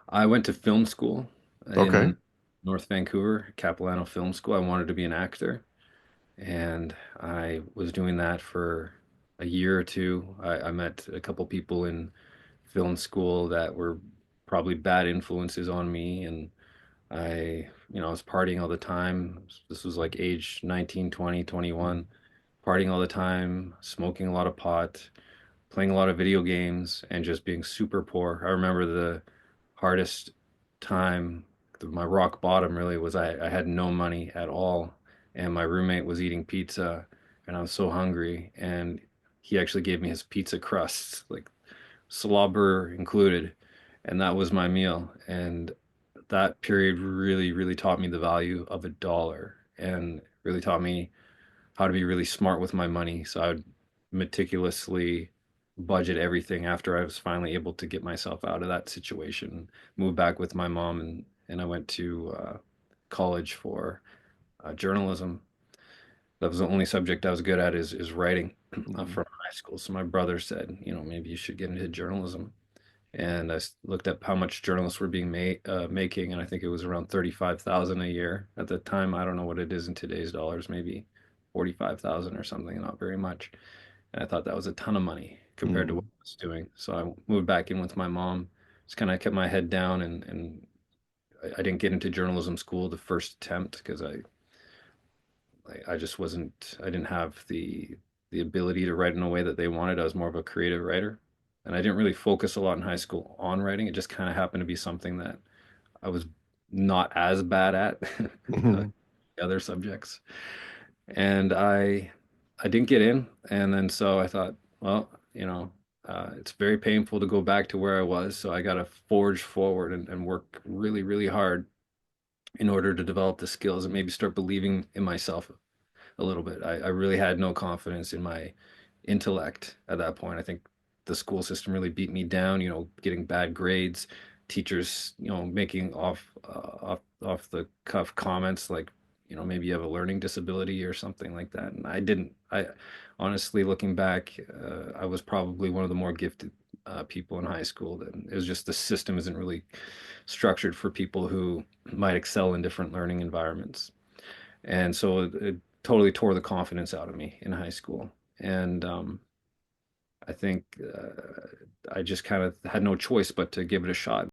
I went to film school Okay. in North Vancouver, Capilano Film School. I wanted to be an actor, and I was doing that for a year or two. I met a couple people in film school that were probably bad influences on me, and I was partying all the time. This was like age 19, 20, 21, partying all the time, smoking a lot of pot, playing a lot of video games, and just being super poor. I remember the hardest time, my rock bottom really was I had no money at all, and my roommate was eating pizza, and I was so hungry, and he actually gave me his pizza crusts, like slobber included, and that was my meal. And that period really, really taught me the value of a dollar and really taught me how to be really smart with my money. So I would meticulously budget everything after I was finally able to get myself out of that situation, moved back with my mom, and I went to college for journalism. That was the only subject I was good at is writing Mhm. from high school. So my brother said, maybe you should get into journalism. And looked up how much journalists were being making, and I think it was around 35,000 a year at the time. I don't know what it is in today's dollars, maybe 45,000 or something, not very much. And I thought that was a ton of money compared to what Mhm. I was doing. So I moved back in with my mom, just kind of kept my head down, and I didn't get into journalism school the first attempt because I just wasn't, I didn't have the ability to write in a way that they wanted. I was more of a creative writer. And I didn't really focus a lot in high school on writing. It just kind of happened to be something that I was not as bad at the Mhm. other subjects. And I didn't get in. And then so I thought, well, it's very painful to go back to where I was. So I got to forge forward and work really, really hard in order to develop the skills and maybe start believing in myself a little bit. I really had no confidence in my intellect at that point. I think the school system really beat me down, getting bad grades, teachers, making off the cuff comments like, maybe you have a learning disability or something like that. And I didn't. I honestly, looking back, I was probably one of the more gifted people in high school. That it was just the system isn't really structured for people who might excel in different learning environments. And so it totally tore the confidence out of me in high school. And I think I just kind of had no choice but to give it a shot.